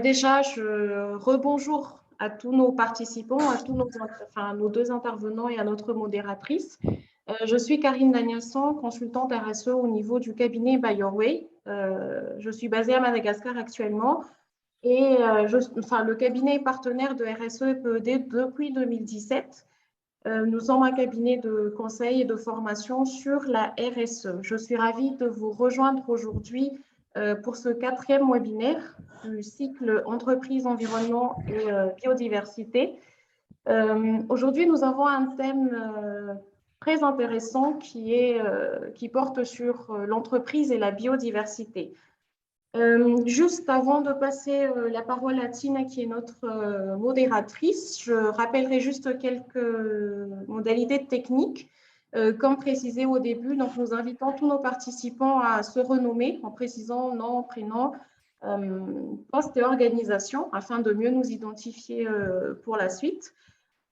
Déjà, rebonjour à tous nos participants, à tous nos deux intervenants et à notre modératrice. Je suis Karine Danielson, consultante RSE au niveau du cabinet By Your Way. Je suis basée à Madagascar actuellement et le cabinet est partenaire de RSE et PED depuis 2017. Nous sommes un cabinet de conseil et de formation sur la RSE. Je suis ravie de vous rejoindre aujourd'hui pour ce 4e webinaire du cycle Entreprise, Environnement et Biodiversité. Aujourd'hui, nous avons un thème très intéressant qui porte sur l'entreprise et la biodiversité. Juste avant de passer la parole à Tina, qui est notre modératrice, je rappellerai juste quelques modalités techniques. Comme précisé au début, donc nous invitons tous nos participants à se renommer en précisant nom, prénom, poste et organisation afin de mieux nous identifier pour la suite.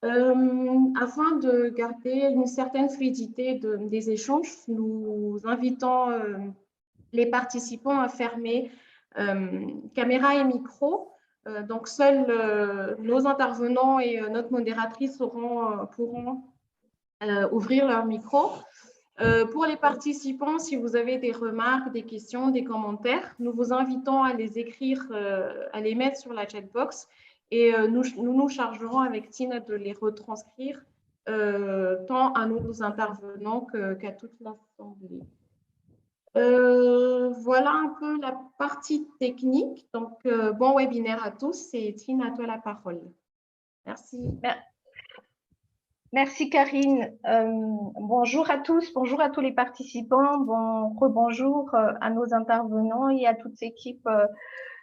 Afin de garder une certaine fluidité des échanges, nous invitons les participants à fermer caméra et micro. Donc, seuls nos intervenants et notre modératrice pourront ouvrir leur micro. Pour les participants, si vous avez des remarques, des questions, des commentaires, nous vous invitons à les écrire, à les mettre sur la chatbox et nous chargerons avec Tina de les retranscrire tant à nos intervenants qu'à toute l'assemblée. Voilà un peu la partie technique. Donc, bon webinaire à tous et Tina, à toi la parole. Merci. Merci Karine. Bonjour à tous, bonjour à tous les participants, rebonjour à nos intervenants et à toute l'équipe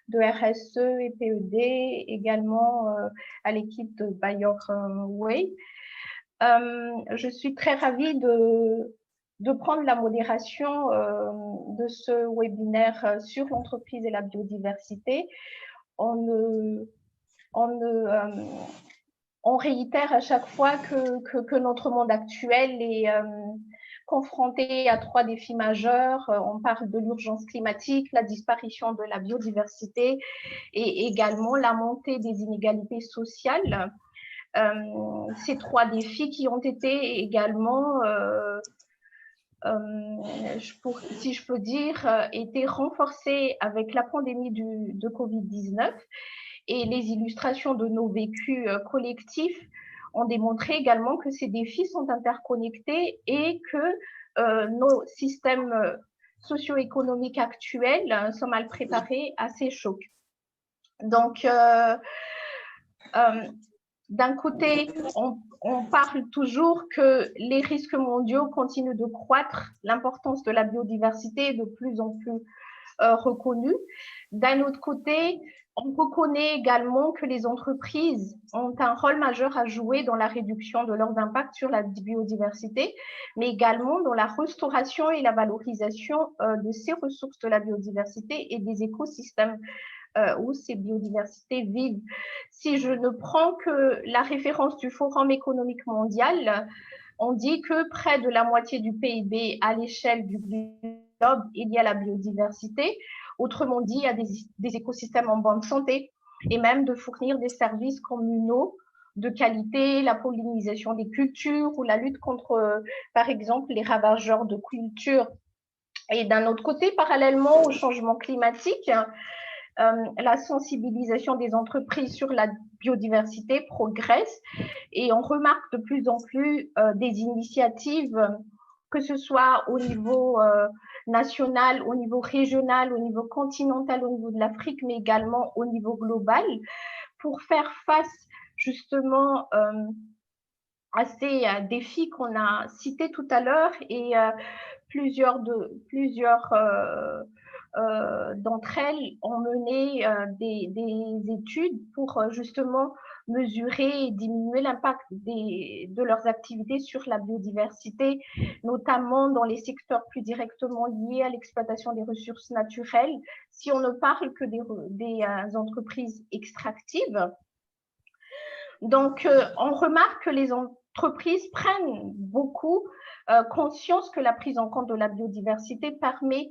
de RSE et PED, également à l'équipe de By Your Way. Je suis très ravie de prendre la modération de ce webinaire sur l'entreprise et la biodiversité. On réitère à chaque fois que notre monde actuel est confronté à 3 défis majeurs. On parle de l'urgence climatique, la disparition de la biodiversité et également la montée des inégalités sociales. Ces 3 défis qui ont été également, si je peux dire, été renforcés avec la pandémie de Covid-19. Et les illustrations de nos vécus collectifs ont démontré également que ces défis sont interconnectés et que nos systèmes socio-économiques actuels sont mal préparés à ces chocs. Donc, d'un côté, on parle toujours que les risques mondiaux continuent de croître, l'importance de la biodiversité est de plus en plus reconnue. D'un autre côté, on reconnaît également que les entreprises ont un rôle majeur à jouer dans la réduction de leurs impacts sur la biodiversité, mais également dans la restauration et la valorisation de ces ressources de la biodiversité et des écosystèmes où ces biodiversités vivent. Si je ne prends que la référence du Forum économique mondial, on dit que près de la moitié du PIB à l'échelle du globe, il y a la biodiversité. Autrement dit, il y a des écosystèmes en bonne santé et même de fournir des services communaux de qualité, la pollinisation des cultures ou la lutte contre, par exemple, les ravageurs de cultures. Et d'un autre côté, parallèlement au changement climatique, la sensibilisation des entreprises sur la biodiversité progresse et on remarque de plus en plus des initiatives, que ce soit au niveau national, au niveau régional, au niveau continental, au niveau de l'Afrique, mais également au niveau global, pour faire face justement à ces défis qu'on a cités tout à l'heure et plusieurs d'entre elles ont mené des études pour justement mesurer et diminuer l'impact de leurs activités sur la biodiversité, notamment dans les secteurs plus directement liés à l'exploitation des ressources naturelles, si on ne parle que des entreprises extractives. Donc, on remarque que les entreprises prennent beaucoup conscience que la prise en compte de la biodiversité permet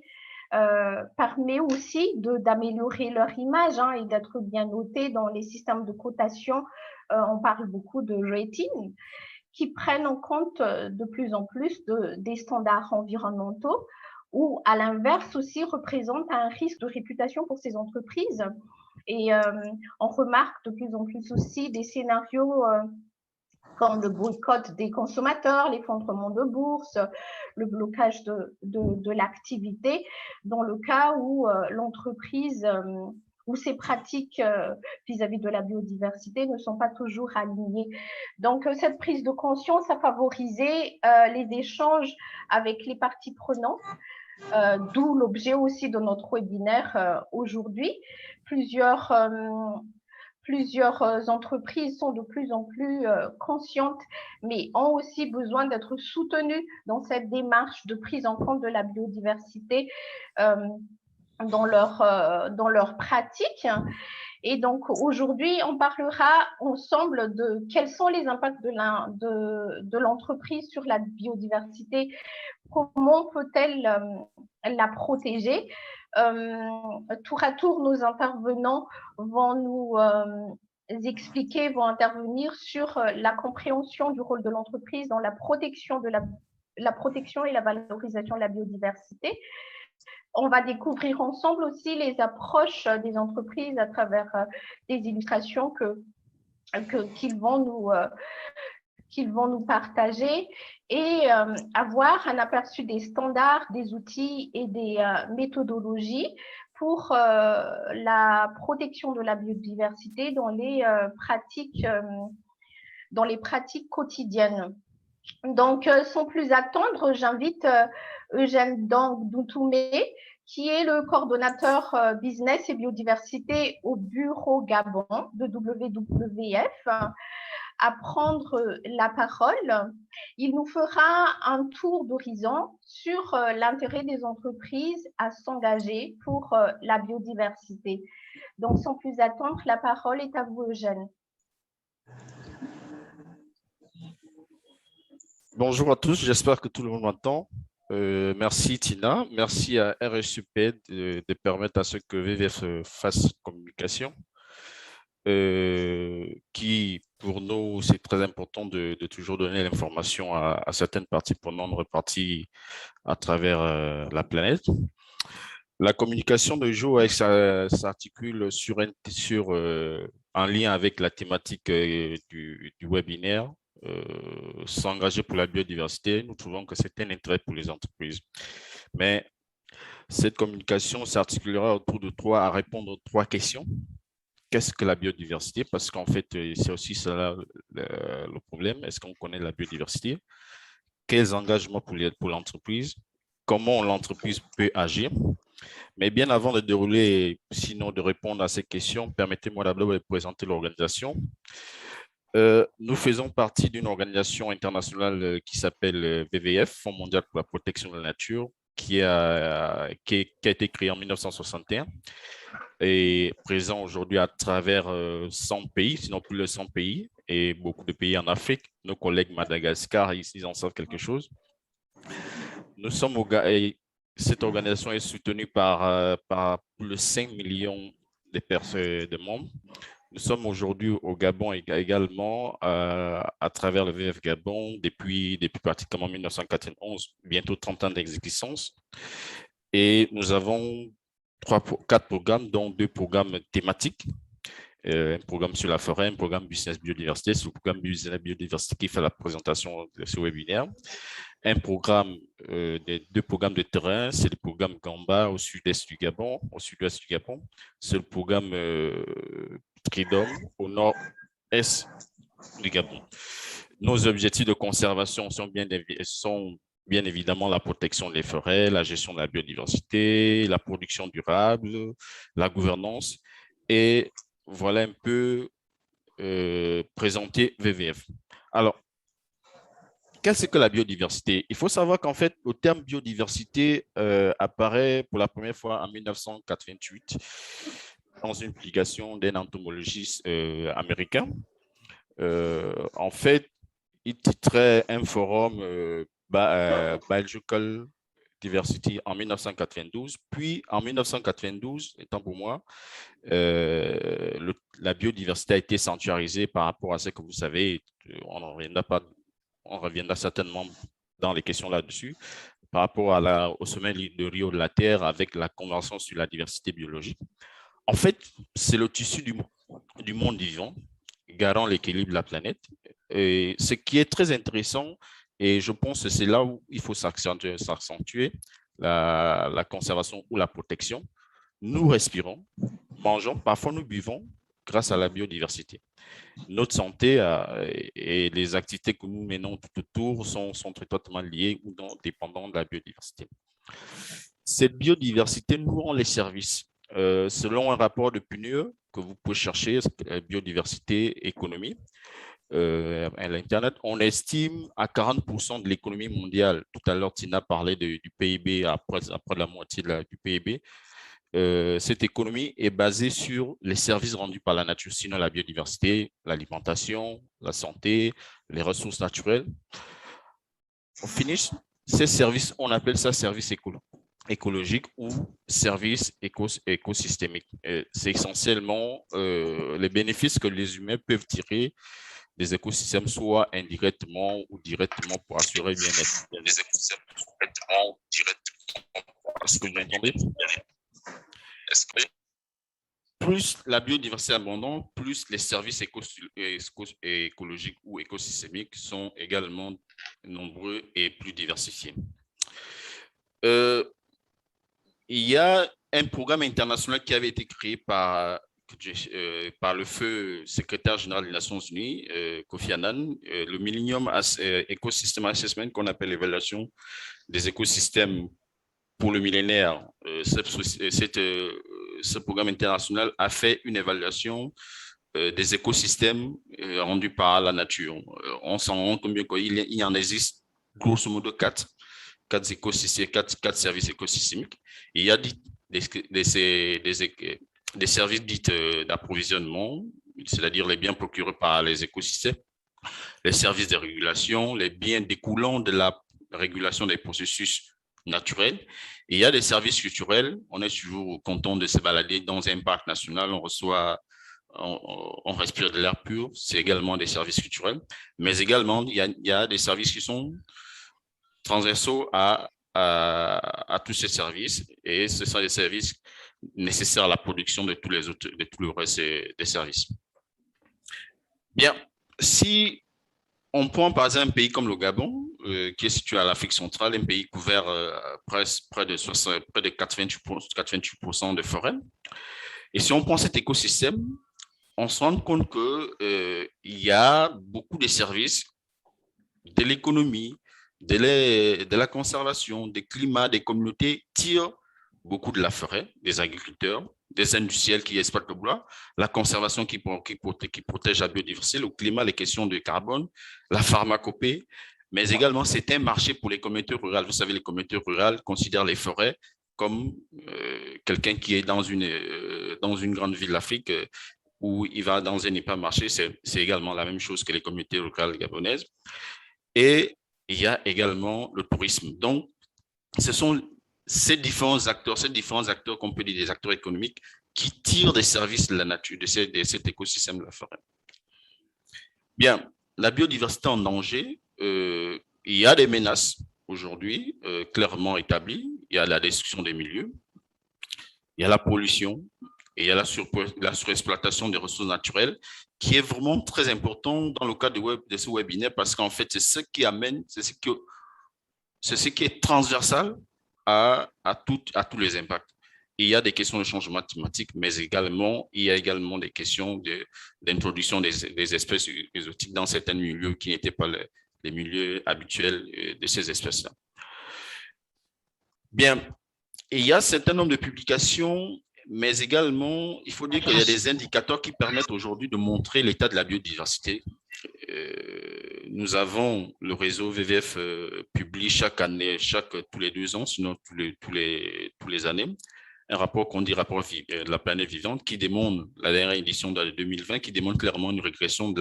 permet aussi d'améliorer leur image et d'être bien noté dans les systèmes de cotation. On parle beaucoup de rating qui prennent en compte de plus en plus des standards environnementaux ou à l'inverse aussi représentent un risque de réputation pour ces entreprises. Et on remarque de plus en plus aussi des scénarios comme le boycott des consommateurs, l'effondrement de bourse, le blocage de l'activité, dans le cas où l'entreprise où ces pratiques vis-à-vis de la biodiversité ne sont pas toujours alignées. Donc, cette prise de conscience a favorisé les échanges avec les parties prenantes, d'où l'objet aussi de notre webinaire aujourd'hui. Plusieurs entreprises sont de plus en plus conscientes, mais ont aussi besoin d'être soutenues dans cette démarche de prise en compte de la biodiversité dans leur pratique. Et donc, aujourd'hui, on parlera ensemble de quels sont les impacts de l'entreprise sur la biodiversité, comment peut-elle la protéger. Tour à tour, nos intervenants vont nous expliquer, vont intervenir sur la compréhension du rôle de l'entreprise dans la protection et la valorisation de la biodiversité. On va découvrir ensemble aussi les approches des entreprises à travers des illustrations qu'ils vont nous partager et avoir un aperçu des standards, des outils et des méthodologies pour la protection de la biodiversité dans les pratiques quotidiennes. Donc, sans plus attendre, j'invite Eugène Doutoumé, qui est le coordonnateur business et biodiversité au bureau Gabon de WWF, à prendre la parole. Il nous fera un tour d'horizon sur l'intérêt des entreprises à s'engager pour la biodiversité. Donc, sans plus attendre, la parole est à vous, Eugène. Bonjour à tous, j'espère que tout le monde m'entend. Merci Tina, merci à RSUP de permettre à ce que VVF fasse communication, qui pour nous c'est très important de toujours donner l'information à certaines parties prenantes reparties à travers la planète. La communication de jour s'articule en lien avec la thématique du webinaire. S'engager pour la biodiversité, nous trouvons que c'est un intérêt pour les entreprises. Mais cette communication s'articulera autour de à répondre aux 3 questions. Qu'est-ce que la biodiversité? Parce qu'en fait, c'est aussi ça le problème. Est-ce qu'on connaît la biodiversité? Quels engagements pour l'entreprise? Comment l'entreprise peut agir? Mais bien avant de dérouler, sinon de répondre à ces questions, permettez-moi d'abord de présenter l'organisation. Nous faisons partie d'une organisation internationale qui s'appelle WWF, Fonds mondial pour la protection de la nature, qui a été créée en 1961 et présent aujourd'hui à travers 100 pays, sinon plus de 100 pays, et beaucoup de pays en Afrique. Nos collègues Madagascar, ici, ils en savent quelque chose. Cette organisation est soutenue par plus de 5 millions de membres. Nous sommes aujourd'hui au Gabon également, à travers le VF Gabon, depuis pratiquement 1991, bientôt 30 ans d'existence. Et nous avons 4 programmes, dont 2 programmes thématiques. Un programme sur la forêt, un programme business biodiversité, c'est le programme business biodiversité qui fait la présentation de ce webinaire. Un programme, des 2 programmes de terrain, c'est le programme Gamba au sud-est du Gabon, au sud-ouest du Gabon. C'est le programme Tridom au nord-est du Gabon. Nos objectifs de conservation sont bien évidemment la protection des forêts, la gestion de la biodiversité, la production durable, la gouvernance. Et voilà un peu présenter VVF. Alors, qu'est-ce que la biodiversité? Il faut savoir qu'en fait, le terme biodiversité apparaît pour la première fois en 1988 dans une publication d'un entomologiste américain. En fait, il titrait un forum Biological Biodiversity en 1992, puis en 1992, étant pour moi, la biodiversité a été sanctuarisée par rapport à ce que vous savez, on reviendra certainement dans les questions là-dessus, par rapport au sommet de Rio de la Terre avec la Convention sur la diversité biologique. En fait, c'est le tissu du monde vivant, garant l'équilibre de la planète. Et ce qui est très intéressant, et je pense que c'est là où il faut s'accentuer, la conservation ou la protection. Nous respirons, mangeons, parfois nous buvons grâce à la biodiversité. Notre santé et les activités que nous menons tout autour sont totalement liées ou dépendantes de la biodiversité. Cette biodiversité nous rend les services. Selon un rapport de PNUE que vous pouvez chercher, biodiversité, économie, à l'Internet, on estime à 40% de l'économie mondiale. Tout à l'heure, Tina parlait du PIB, après la moitié du PIB. Cette économie est basée sur les services rendus par la nature, sinon la biodiversité, l'alimentation, la santé, les ressources naturelles. On finit ces services, on appelle ça services écologiques ou services écosystémiques. C'est essentiellement les bénéfices que les humains peuvent tirer des écosystèmes, soit indirectement ou directement pour assurer le bien-être. Les écosystèmes directement ou directement. Est-ce que vous m'entendez? Plus la biodiversité est abondante, plus les services écologiques ou écosystémiques sont également nombreux et plus diversifiés. Il y a un programme international qui avait été créé par le feu secrétaire général des Nations Unies, Kofi Annan, le Millennium Ecosystem Assessment, qu'on appelle l'évaluation des écosystèmes pour le millénaire. Ce programme international a fait une évaluation des écosystèmes rendus par la nature. On s'en rend compte bien qu'il y en existe grosso modo quatre services écosystémiques. Et il y a des services dits d'approvisionnement, c'est-à-dire les biens procurés par les écosystèmes, les services de régulation, les biens découlant de la régulation des processus naturels. Et il y a des services culturels. On est toujours content de se balader dans un parc national. On respire de l'air pur. C'est également des services culturels. Mais également, il y a des services qui sont transversaux à tous ces services. Et ce sont des services nécessaires à la production de tout le reste des services. Bien, si on prend par exemple un pays comme le Gabon, qui est situé à l'Afrique centrale, un pays couvert près de 88% de forêt. Et si on prend cet écosystème, on se rend compte qu'il y a beaucoup de services de l'économie, de la conservation, des climats, des communautés tirent beaucoup de la forêt, des agriculteurs, des industriels qui exploitent le bois, la conservation qui protège la biodiversité, le climat, les questions de carbone, la pharmacopée, mais également c'est un marché pour les communautés rurales. Vous savez, les communautés rurales considèrent les forêts comme quelqu'un qui est dans une grande ville d'Afrique où il va dans un hypermarché, c'est également la même chose que les communautés rurales gabonaises. Et il y a également le tourisme. Donc, ce sont ces différents acteurs qu'on peut dire des acteurs économiques qui tirent des services de la nature, de cet écosystème de la forêt. Bien, la biodiversité en danger, il y a des menaces aujourd'hui clairement établies. Il y a la destruction des milieux, il y a la pollution, et il y a la surexploitation des ressources naturelles, qui est vraiment très important dans le cadre de ce webinaire, parce qu'en fait, c'est ce qui amène, c'est ce qui est transversal à tous les impacts. Il y a des questions de changement climatique, mais également, il y a également des questions d'introduction des espèces exotiques dans certains milieux qui n'étaient pas les milieux habituels de ces espèces-là. Bien, et il y a un certain nombre de publications, mais également, il faut dire qu'il y a des indicateurs qui permettent aujourd'hui de montrer l'état de la biodiversité. Nous avons le réseau VVF publie chaque année, tous les 2 ans, sinon tous les années, un rapport qu'on dit rapport de la planète vivante qui démontre, la dernière édition de 2020, qui démontre clairement une régression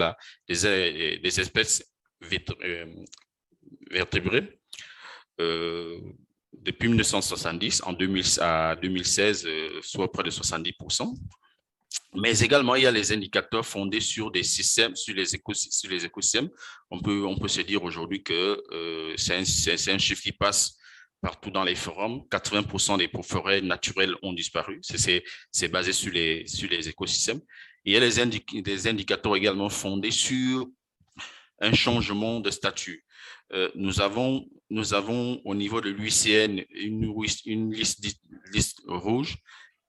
des espèces vertébrées depuis 1970 en 2000, à 2016, soit près de 70%. Mais également, il y a les indicateurs fondés sur des systèmes, sur les écosystèmes. On peut se dire aujourd'hui que c'est un chiffre qui passe partout dans les forums. 80% des forêts naturelles ont disparu. C'est basé sur les écosystèmes. Il y a des indicateurs également fondés sur un changement de statut. Nous avons au niveau de l'UICN une liste rouge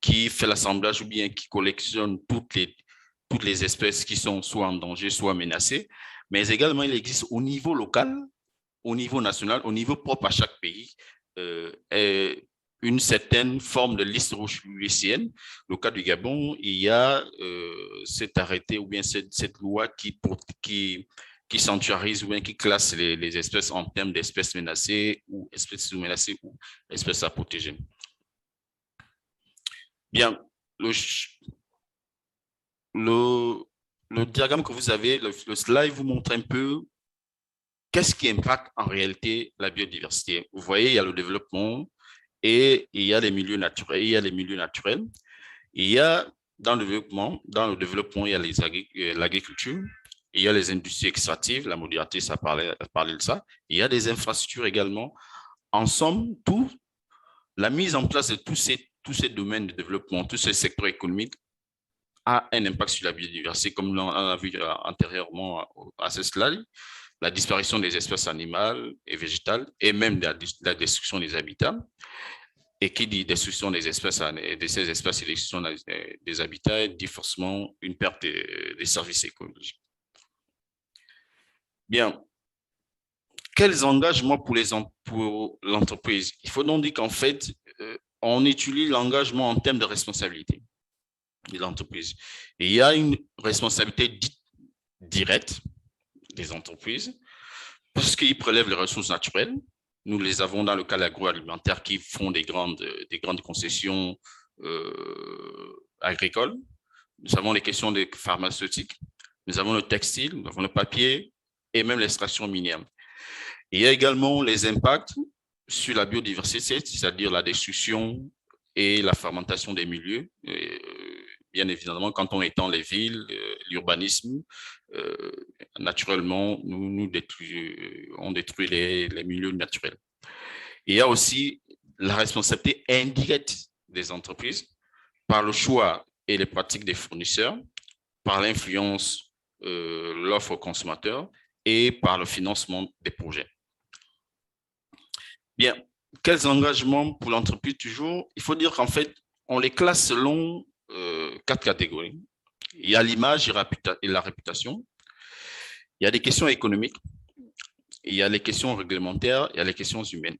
qui fait l'assemblage ou bien qui collectionne toutes les espèces qui sont soit en danger, soit menacées. Mais également, il existe au niveau local, au niveau national, au niveau propre à chaque pays, une certaine forme de liste rouge UICN. Au cas du Gabon, il y a cet arrêté ou bien cette loi qui sanctuarise ou bien qui classe les espèces en termes d'espèces menacées ou espèces sous-menacées ou espèces à protéger. Bien, le diagramme que vous avez, le slide vous montre un peu qu'est-ce qui impacte en réalité la biodiversité. Vous voyez, il y a le développement et il y a les milieux naturels. Il y a dans le développement, il y a l'agriculture, il y a les industries extractives, la modératrice a parlé de ça. Il y a des infrastructures également. En somme, la mise en place de tous ces domaines de développement, tous ces secteurs économiques a un impact sur la biodiversité, comme on a vu antérieurement à ce slide, la disparition des espèces animales et végétales et même la destruction des habitats. Et qui dit destruction des espèces et de ces espèces et destruction des habitats dit forcément une perte des services écologiques. Bien. Quels engagements pour l'entreprise? Il faut donc dire qu'en fait, on utilise l'engagement en termes de responsabilité de l'entreprise. Il y a une responsabilité dite directe des entreprises parce qu'ils prélèvent les ressources naturelles. Nous les avons dans le cas agroalimentaire qui font des grandes concessions agricoles. Nous avons les questions des pharmaceutiques, nous avons le textile, nous avons le papier et même l'extraction minière. Il y a également les impacts sur la biodiversité, c'est-à-dire la destruction et la fragmentation des milieux. Bien évidemment, quand on étend les villes, l'urbanisme, naturellement, on détruit les milieux naturels. Il y a aussi la responsabilité indirecte des entreprises par le choix et les pratiques des fournisseurs, par l'influence, l'offre aux consommateurs et par le financement des projets. Bien, quels engagements pour l'entreprise toujours? Il faut dire qu'en fait, on les classe selon 4 catégories. Il y a l'image et la réputation. Il y a des questions économiques. Il y a les questions réglementaires. Il y a les questions humaines.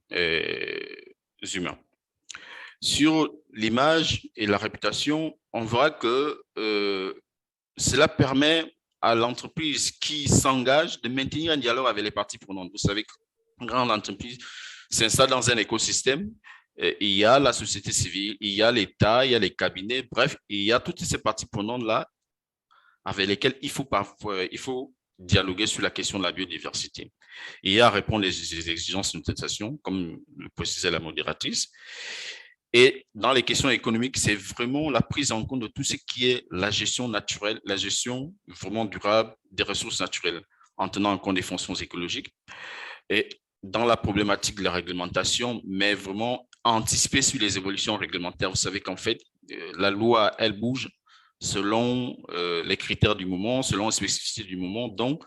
Sur l'image et la réputation, on verra que cela permet à l'entreprise qui s'engage de maintenir un dialogue avec les parties prenantes. Vous savez qu'une grande entreprise s'installe dans un écosystème. Il y a la société civile, il y a l'État, il y a les cabinets, bref, il y a toutes ces parties prenantes-là avec lesquelles il faut dialoguer sur la question de la biodiversité. Il y a à répondre aux exigences de notation, comme le précisait la modératrice. Et dans les questions économiques, c'est vraiment la prise en compte de tout ce qui est la gestion naturelle, la gestion vraiment durable des ressources naturelles, en tenant compte des fonctions écologiques. Et dans la problématique de la réglementation, mais vraiment anticiper sur les évolutions réglementaires. Vous savez qu'en fait, la loi, elle bouge selon les critères du moment, selon les spécificités du moment. Donc,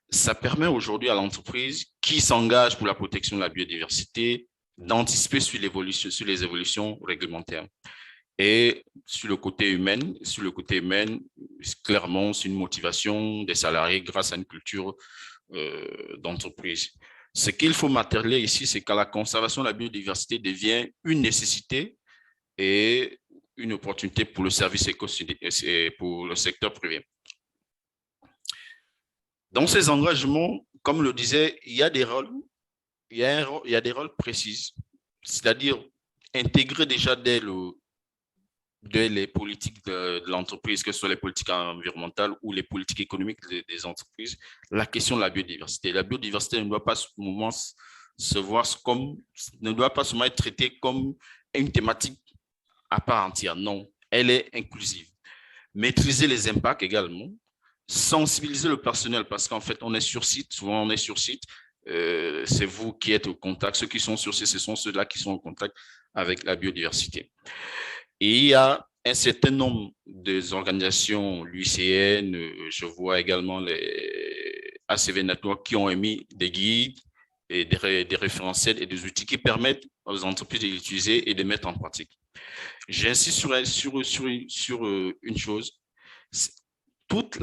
ça permet aujourd'hui à l'entreprise qui s'engage pour la protection de la biodiversité d'anticiper sur les évolutions réglementaires. Et sur le côté humain, clairement, c'est une motivation des salariés grâce à une culture d'entreprise. Ce qu'il faut marteler ici, c'est que la conservation de la biodiversité devient une nécessité et une opportunité pour le service économique et pour le secteur privé. Dans ces engagements, comme le disait, il y a des rôles, il y a des rôles précis, c'est-à-dire intégrer déjà dès les politiques de l'entreprise, que ce soit les politiques environnementales ou les politiques économiques des entreprises, la question de la biodiversité. La biodiversité ne doit pas ne doit pas seulement être traitée comme une thématique à part entière. Non, elle est inclusive. Maîtriser les impacts également, sensibiliser le personnel parce qu'en fait, on est sur site, souvent on est sur site, c'est vous qui êtes au contact, ceux qui sont sur site, ce sont ceux-là qui sont en contact avec la biodiversité. Et il y a un certain nombre d'organisations, l'UICN, je vois également les ACV Network qui ont émis des guides et des référentiels et des outils qui permettent aux entreprises de l'utiliser et de mettre en pratique. J'insiste sur une chose, toutes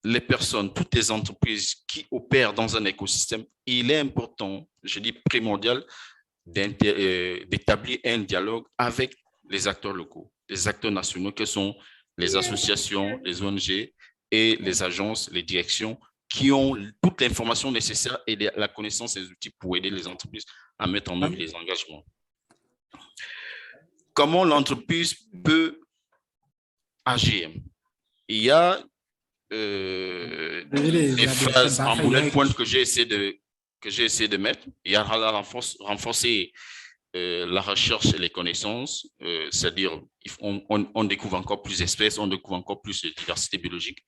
les personnes, toutes les entreprises qui opèrent dans un écosystème, il est important, je dis primordial, d'établir un dialogue avec les acteurs locaux, les acteurs nationaux que sont les associations, les ONG et les agences, les directions qui ont toute l'information nécessaire et la connaissance des outils pour aider les entreprises à mettre en œuvre les engagements. Comment l'entreprise peut agir? Il y a des phrases en bullet point que j'ai essayé de mettre. Il y a renforcer la recherche et les connaissances, c'est-à-dire on découvre encore plus d'espèces, on découvre encore plus de diversité biologique.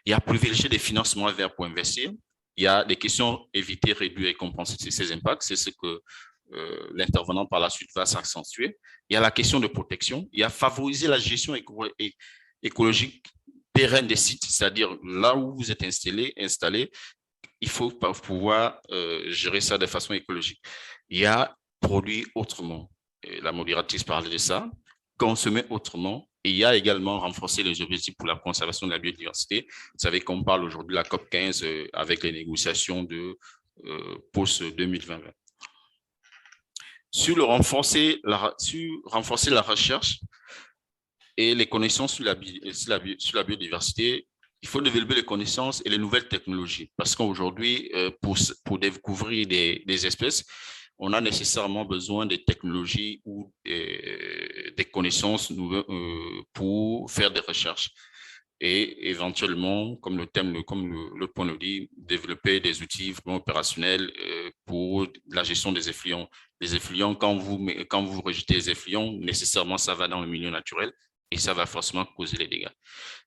Il y a privilégier des financements verts pour investir. Il y a des questions éviter, réduire et compenser ces impacts. C'est ce que l'intervenant par la suite va s'accentuer. Il y a la question de protection. Il y a favoriser la gestion écologique pérenne des sites, c'est-à-dire là où vous êtes installé, il faut pouvoir gérer ça de façon écologique. Il y a produire autrement. La modératrice parlait de ça. Consommer autrement. Et il y a également renforcer les objectifs pour la conservation de la biodiversité. Vous savez qu'on parle aujourd'hui de la COP15 avec les négociations de post-2020. Sur renforcer la recherche et les connaissances sur la biodiversité, il faut développer les connaissances et les nouvelles technologies. Parce qu'aujourd'hui, pour découvrir des espèces, on a nécessairement besoin de technologies ou des connaissances pour faire des recherches. Et éventuellement, comme le point le dit, développer des outils vraiment opérationnels pour la gestion des effluents. Les effluents, quand vous rejetez les effluents, nécessairement, ça va dans le milieu naturel et ça va forcément causer des dégâts.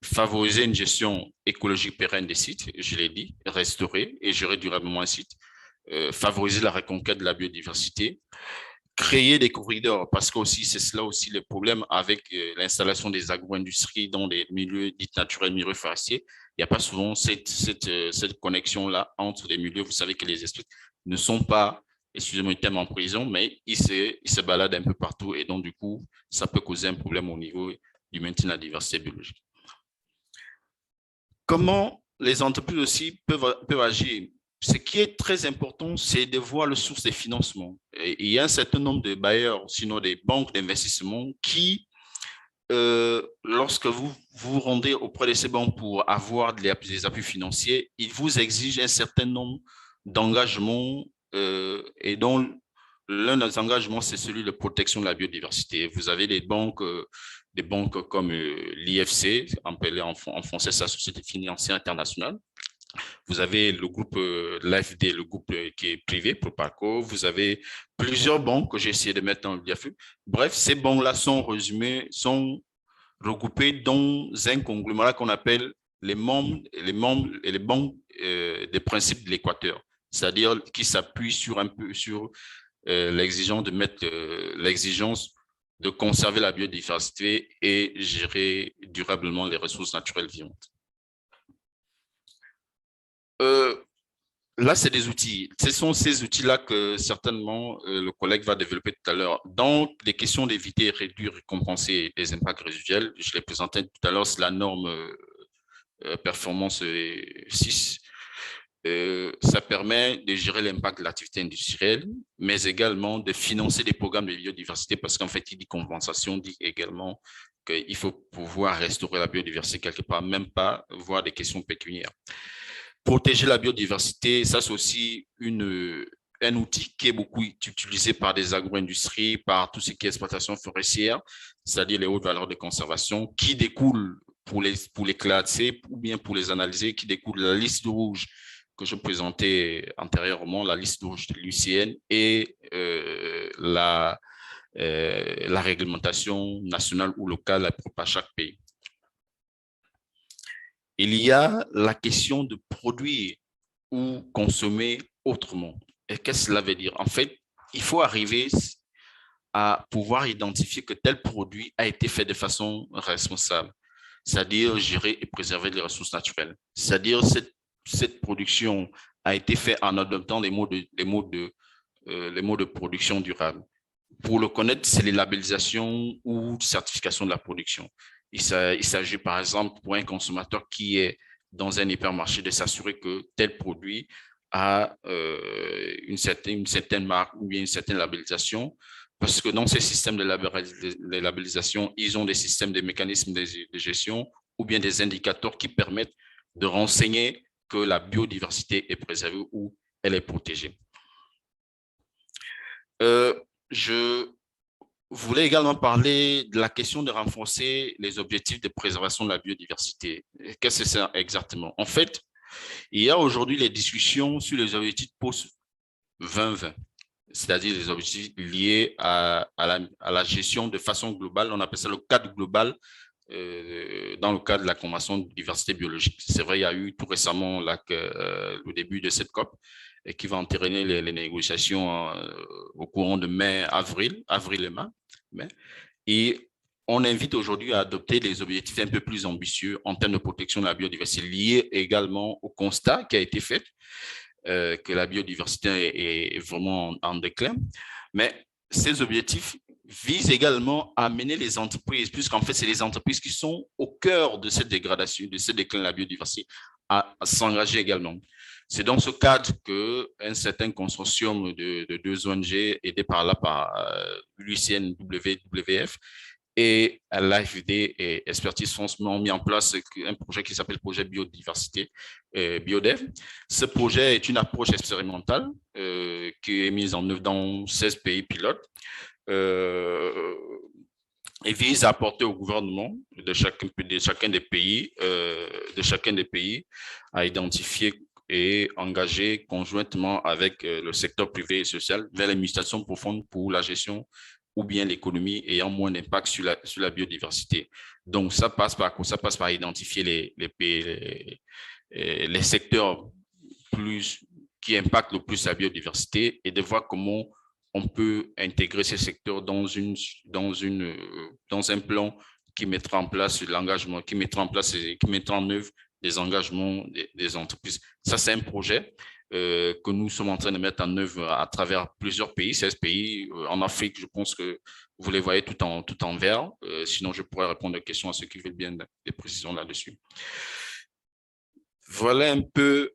Favoriser une gestion écologique pérenne des sites, je l'ai dit, restaurer et gérer durablement un site. Favoriser la reconquête de la biodiversité, créer des corridors, parce que c'est cela aussi le problème avec l'installation des agro-industries dans des milieux dits naturels, milieux forestiers. Il n'y a pas souvent cette connexion-là entre les milieux. Vous savez que les espèces ne sont pas, excusez-moi le terme, en prison, mais ils se baladent un peu partout et donc du coup, ça peut causer un problème au niveau du maintien de la diversité biologique. Comment les entreprises aussi peuvent agir? Ce qui est très important, c'est de voir les sources des financements. Et il y a un certain nombre de bailleurs, sinon des banques d'investissement qui, lorsque vous vous rendez auprès de ces banques pour avoir des appuis financiers, ils vous exigent un certain nombre d'engagements et dont l'un des engagements, c'est celui de protection de la biodiversité. Vous avez des banques comme l'IFC, appelé en français sa Société financière internationale. Vous avez le groupe l'AFD, le groupe qui est privé, Proparco. Vous avez plusieurs banques que j'ai essayé de mettre dans le diaphème. Bref, ces banques-là sont regroupées dans un conglomérat qu'on appelle les membres et les banques des principes de l'Équateur, c'est-à-dire qui s'appuient sur l'exigence de conserver la biodiversité et gérer durablement les ressources naturelles vivantes. Là, c'est des outils. Ce sont ces outils-là que certainement le collègue va développer tout à l'heure. Dans les questions d'éviter, réduire et compenser les impacts résiduels, je l'ai présenté tout à l'heure, c'est la norme performance 6. Ça permet de gérer l'impact de l'activité industrielle, mais également de financer des programmes de biodiversité parce qu'en fait, il dit compensation, dit également qu'il faut pouvoir restaurer la biodiversité quelque part, même pas voir des questions pécuniaires. Protéger la biodiversité, ça c'est aussi un outil qui est beaucoup utilisé par des agro-industries, par tout ce qui est exploitation forestière, c'est-à-dire les hautes valeurs de conservation, qui découlent pour les classer ou bien pour les analyser, qui découlent de la liste rouge que je présentais antérieurement, la liste rouge de l'UICN et la réglementation nationale ou locale propre à chaque pays. Il y a la question de produire ou consommer autrement. Et qu'est-ce que cela veut dire? En fait, il faut arriver à pouvoir identifier que tel produit a été fait de façon responsable, c'est-à-dire gérer et préserver les ressources naturelles. C'est-à-dire cette production a été faite en adoptant les modes de production durable. Pour le connaître, c'est les labellisations ou certification de la production. Il s'agit par exemple pour un consommateur qui est dans un hypermarché de s'assurer que tel produit a une certaine marque ou bien une certaine labellisation, parce que dans ces systèmes de labellisation, ils ont des systèmes, des mécanismes de gestion ou bien des indicateurs qui permettent de renseigner que la biodiversité est préservée ou elle est protégée. Je voulais également parler de la question de renforcer les objectifs de préservation de la biodiversité. Qu'est-ce que c'est ça exactement? En fait, il y a aujourd'hui les discussions sur les objectifs post-2020, c'est-à-dire les objectifs liés à la gestion de façon globale. On appelle ça le cadre global dans le cadre de la Convention de diversité biologique. C'est vrai, il y a eu tout récemment le début de cette COP et qui va entraîner les négociations au courant de avril et mai. Et on invite aujourd'hui à adopter des objectifs un peu plus ambitieux en termes de protection de la biodiversité, liés également au constat qui a été fait que la biodiversité est vraiment en déclin. Mais ces objectifs visent également à amener les entreprises, puisqu'en fait, c'est les entreprises qui sont au cœur de cette dégradation, de ce déclin de la biodiversité, à s'engager également. C'est dans ce cadre qu'un certain consortium de deux ONG aidés par là par l'UICN WWF et l'AFD et Expertise France ont mis en place un projet qui s'appelle Projet Biodiversité Biodev. Ce projet est une approche expérimentale qui est mise en œuvre dans 16 pays pilotes et vise à apporter au gouvernement de chacun des pays à identifier et engager conjointement avec le secteur privé et social vers les mutations profondes pour la gestion ou bien l'économie ayant moins d'impact sur la biodiversité. Donc, ça passe par quoi? Ça passe par identifier les secteurs qui impactent le plus la biodiversité et de voir comment on peut intégrer ces secteurs dans un plan qui mettra en place l'engagement, qui mettra en œuvre des engagements des entreprises. Ça, c'est un projet que nous sommes en train de mettre en œuvre à travers plusieurs pays, 16 pays. En Afrique, je pense que vous les voyez tout en vert. Sinon, je pourrais répondre aux questions à ceux qui veulent bien des précisions là-dessus. Voilà un peu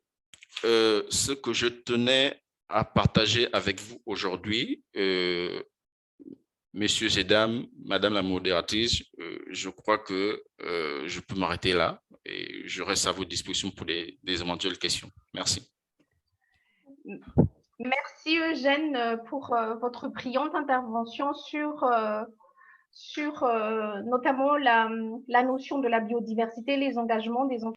ce que je tenais à partager avec vous aujourd'hui. Messieurs et dames, Madame la modératrice, je crois que je peux m'arrêter là et je reste à votre disposition pour des éventuelles questions. Merci. Merci Eugène pour votre brillante intervention sur notamment la notion de la biodiversité, les engagements des entreprises.